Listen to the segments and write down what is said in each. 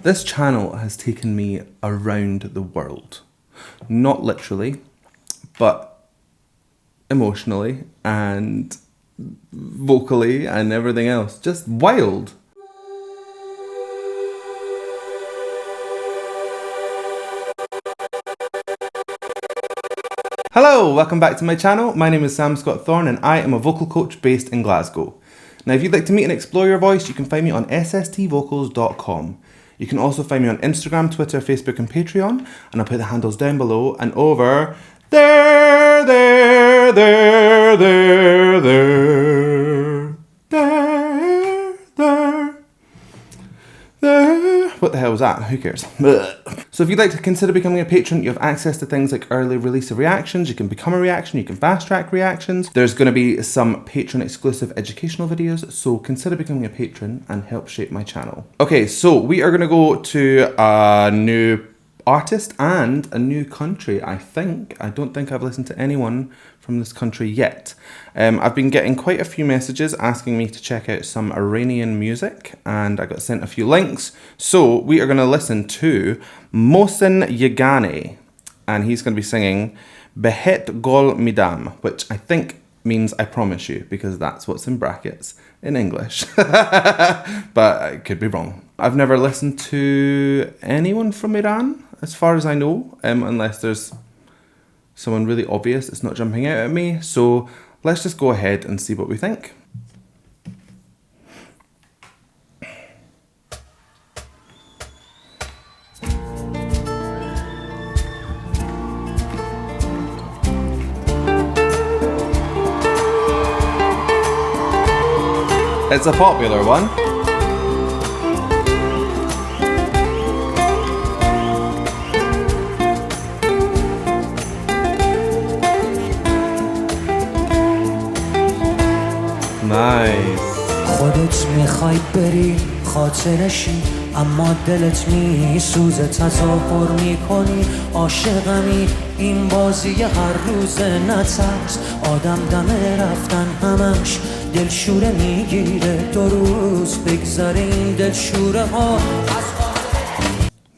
This channel has taken me around the world. Not literally, but emotionally and vocally and everything else. Just wild. Hello, welcome back to my channel. My name is Scott-Thorne and I am a vocal coach based in Glasgow. Now if you'd like to meet and explore your voice, you can find me on sstvocals.com. You can also find me on Instagram, Twitter, Facebook and Patreon, and I'll put the handles down below and over there. What the hell was that? Who cares? So if you'd like to consider becoming a patron, you have access to things like early release of reactions, you can become a reaction, you can fast track reactions. There's going to be some patron exclusive educational videos, so consider becoming a patron and help shape my channel. Okay, so we are going to go to a new artist and a new country, I think. I don't think I've listened to anyone from this country yet. I've been getting quite a few messages asking me to check out some Iranian music, and I got sent a few links. So we are going to listen to Mohsen Yeganeh, and he's going to be singing Behet Ghol Midam, which I think means I promise you, because that's what's in brackets in English. But I could be wrong. I've never listened to anyone from Iran, as far as I know, unless there's someone really obvious that's not jumping out at me. So let's just go ahead and see what we think. It's a popular one. Nice. خودت میخوای بری خاطرشی اما دلت میسوزه تظاهر میکنی عاشقمی این بازی هر روز نترس آدم دم رفتن همش دلشوره میگیره دو روز بگذره این دلشوره ها.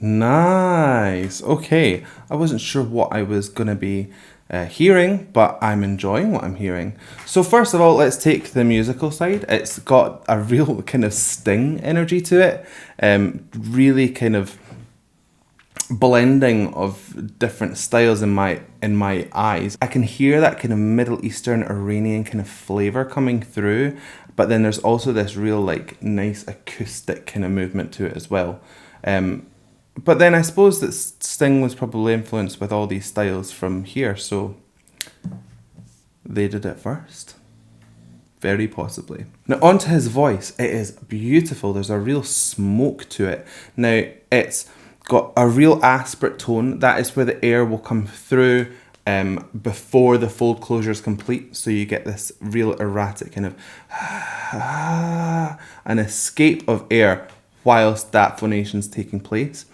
Nice. Okay, I wasn't sure what I was gonna be hearing, but I'm enjoying what I'm hearing. So first of all, let's take the musical side. It's got a real kind of sting energy to it, really kind of blending of different styles in my eyes. I can hear that kind of Middle Eastern Iranian kind of flavor coming through, but then there's also this real like nice acoustic kind of movement to it as well. But then I suppose that Sting was probably influenced with all these styles from here, so they did it first. Very possibly. Now onto his voice. It is beautiful. There's a real smoke to it. Now it's got a real aspirate tone. That is where the air will come through before the fold closure is complete. So you get this real erratic kind of an escape of air whilst that phonation's taking place.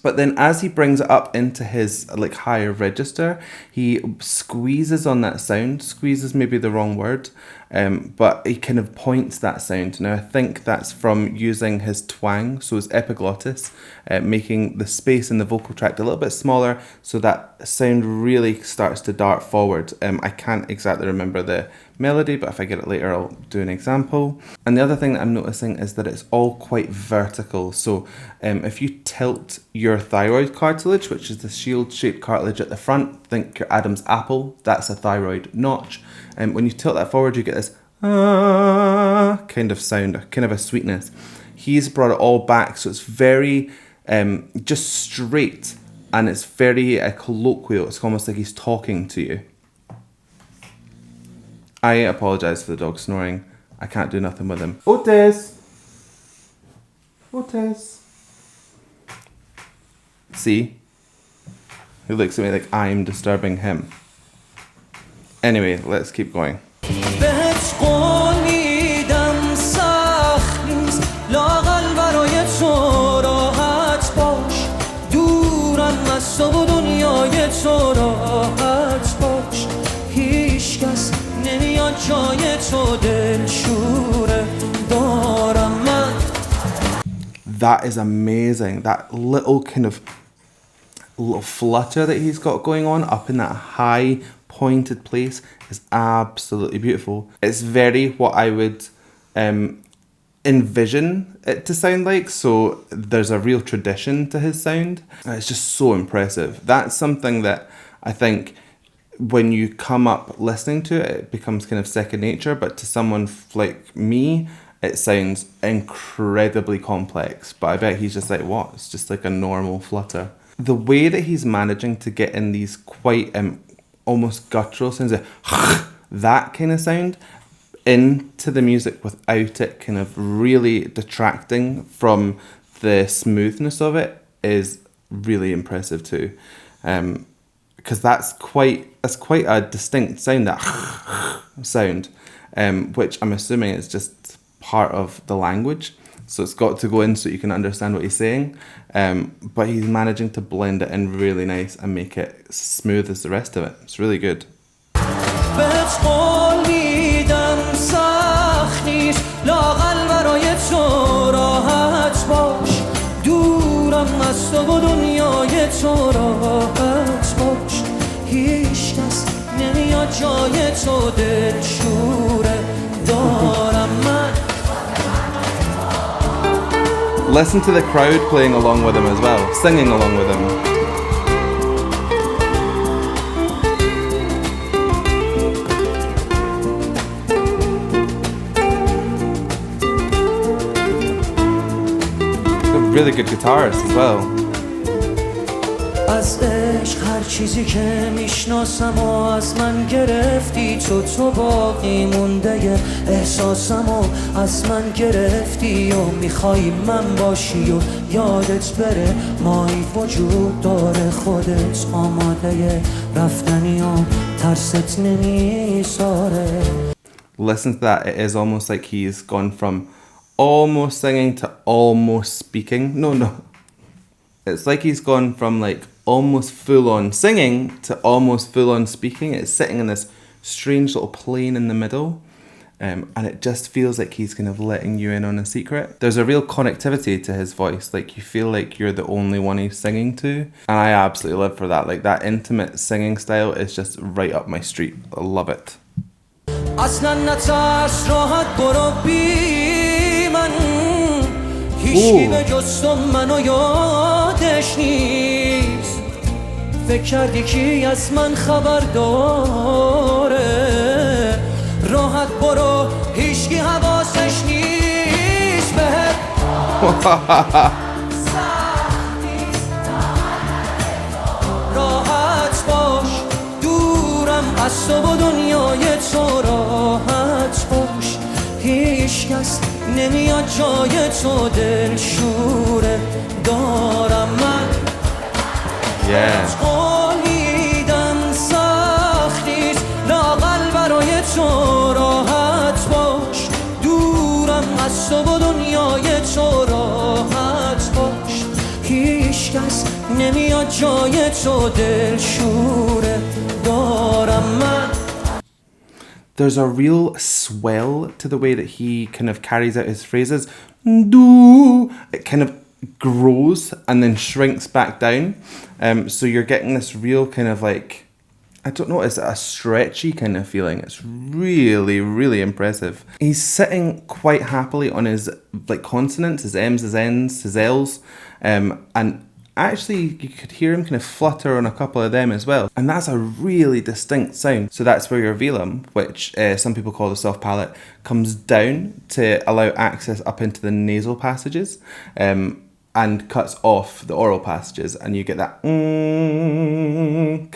But then as he brings it up into his like higher register, he squeezes on that sound. Squeezes may be the wrong word, but he kind of points that sound. Now I think that's from using his twang, so his epiglottis, making the space in the vocal tract a little bit smaller so that sound really starts to dart forward. I can't exactly remember the melody, but if I get it later I'll do an example. And the other thing that I'm noticing is that it's all quite vertical. So if you tilt your thyroid cartilage, which is the shield shaped cartilage at the front, think your Adam's apple, that's a thyroid notch. And when you tilt that forward you get this kind of sound, kind of a sweetness. He's brought it all back, so it's very just straight, and it's very colloquial. It's almost like he's talking to you. I apologise for the dog snoring. I can't do nothing with him. Otis! Otis! See? He looks at me like I'm disturbing him. Anyway, let's keep going. بهت قول میدم سخت نیست لااقل برای تو راحت باش دورم از تو و دنیای تو راحت باش هیچ کس نمیاد جای تو دلشوره دارم من. that is amazing. That little kind of little flutter that he's got going on up in that high pointed place is absolutely beautiful. It's very what I would envision it to sound like, so there's a real tradition to his sound. It's just so impressive. That's something that I think when you come up listening to it, it becomes kind of second nature, but to someone like me, it sounds incredibly complex. But I bet he's just like, what? It's just like a normal flutter. The way that he's managing to get in these quite almost guttural sounds, that kind of sound, into the music without it kind of really detracting from the smoothness of it is really impressive too. Because that's quite a distinct sound, that sound, which I'm assuming is just part of the language. So it's got to go in so you can understand what he's saying. But he's managing to blend it in really nice and make it smooth as the rest of it. It's really good. بهت قول میدم سخت نیست لااقل برای تو راحت باش دورم از تو و دنیای تو راحت باش هیچ کس نمیاد جای تو دلشوره دارم من. Listen to the crowd playing along with him as well, singing along with him. Really good guitarist as well. از عشق هر چیزی که میشناسم و از من گرفتی تو باقی مونده احساسم و از من گرفتی و میخوای من باشی و یادت بره مایی وجود داره خودت آماده رفتنی و ترست نمیذاره. Listen to that, it is almost like he's gone from almost singing to almost speaking. No. It's like he's gone from like almost full on singing to almost full on speaking. It's sitting in this strange little plane in the middle. And it just feels like he's kind of letting you in on a secret. There's a real connectivity to his voice. Like you feel like you're the only one he's singing to. And I absolutely live for that. Like that intimate singing style is just right up my street. I love it. هیچکی به جز تو منو یادش نیست فکر کردی کی از من خبر داره راحت برو هیچکی حواسش نیست بهت راحت باش دورم از تو و دنیای تو راحت باش هیچ کس نمیاد جای تو دلشوره دارم من قولیدم سختیست لااقل برای تو راحت باش دورم از تو و دنیای تو راحت باش هیچ کس نمیاد جای تو دلشوره دارم من. There's a real swell to the way that he kind of carries out his phrases. Do it kind of grows and then shrinks back down. So you're getting this real kind of like, I don't know, it's a stretchy kind of feeling. It's really, really impressive. He's sitting quite happily on his like consonants, his M's, his N's, his L's, and actually you could hear him kind of flutter on a couple of them as well, and that's a really distinct sound. So that's where your velum, which some people call the soft palate, comes down to allow access up into the nasal passages, and cuts off the oral passages, and you get that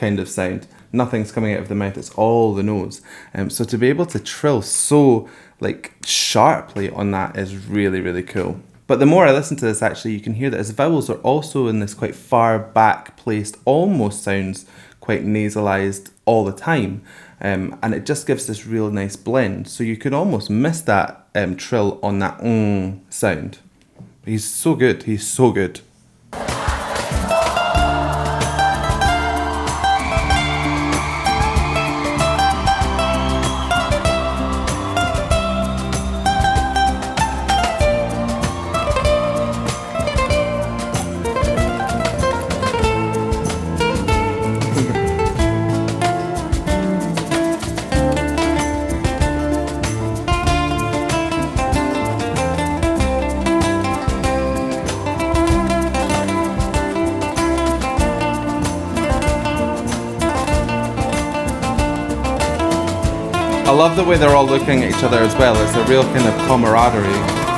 kind of sound. Nothing's coming out of the mouth, it's all the nose. So to be able to trill so like sharply on that is really, really cool. But the more I listen to this, actually, you can hear that his vowels are also in this quite far back placed, almost sounds quite nasalized all the time. And it just gives this real nice blend. So you could almost miss that trill on that sound. He's so good. He's so good. I love the way they're all looking at each other as well. It's a real kind of camaraderie.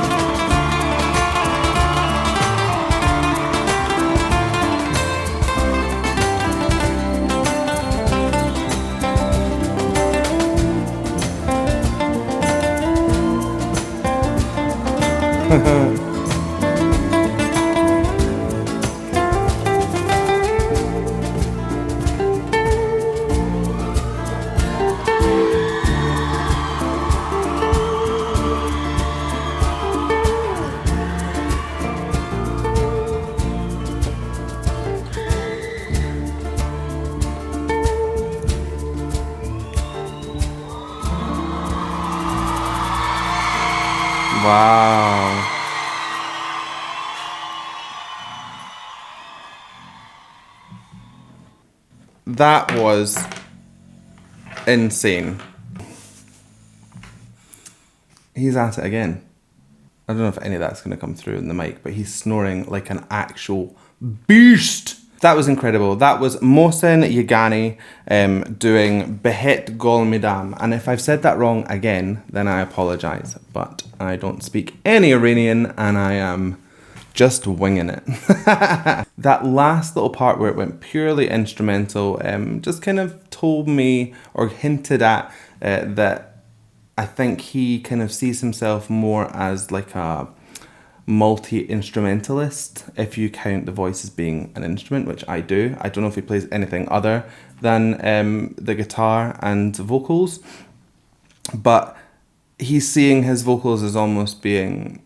Wow. That was insane. He's at it again. I don't know if any of that's going to come through in the mic, but he's snoring like an actual beast. That was incredible. That was Mohsen Yeganeh doing Behet Ghol Midam. And if I've said that wrong again, then I apologise. But I don't speak any Iranian and I am just winging it. That last little part where it went purely instrumental just kind of told me or hinted at that I think he kind of sees himself more as like a multi-instrumentalist, if you count the voice as being an instrument, which I do. I don't know if he plays anything other than the guitar and vocals, but he's seeing his vocals as almost being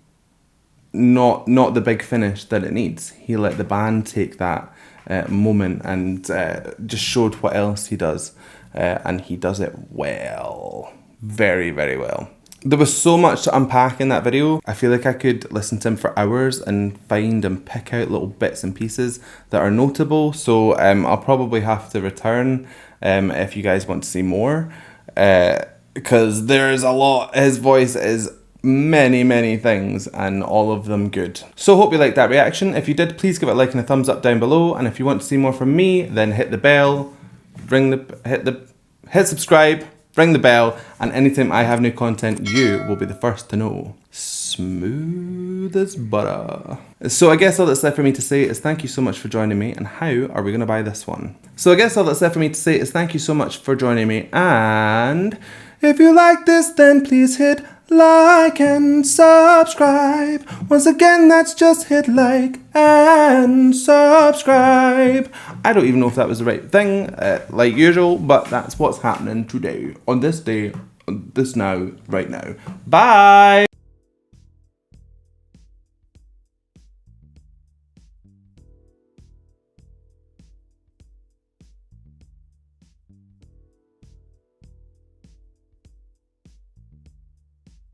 not the big finish that it needs. He let the band take that moment and just showed what else he does, and he does it well, very, very well. There was so much to unpack in that video. I feel like I could listen to him for hours and find and pick out little bits and pieces that are notable. So I'll probably have to return if you guys want to see more, because there's a lot. His voice is many things and all of them good. So hope you liked that reaction. If you did, please give it a like and a thumbs up down below. And if you want to see more from me, then hit the bell, hit subscribe, ring the bell, and anytime I have new content, you will be the first to know. Smooth as butter. So I guess all that's left for me to say is thank you so much for joining me, and how are we going to buy this one? So I guess all that's left for me to say is thank you so much for joining me, and if you like this, then please hit like and subscribe. Once again, that's just hit like and subscribe. I don't even know if that was the right thing, like usual, but that's what's happening today, on this day, on this now, right now. Bye!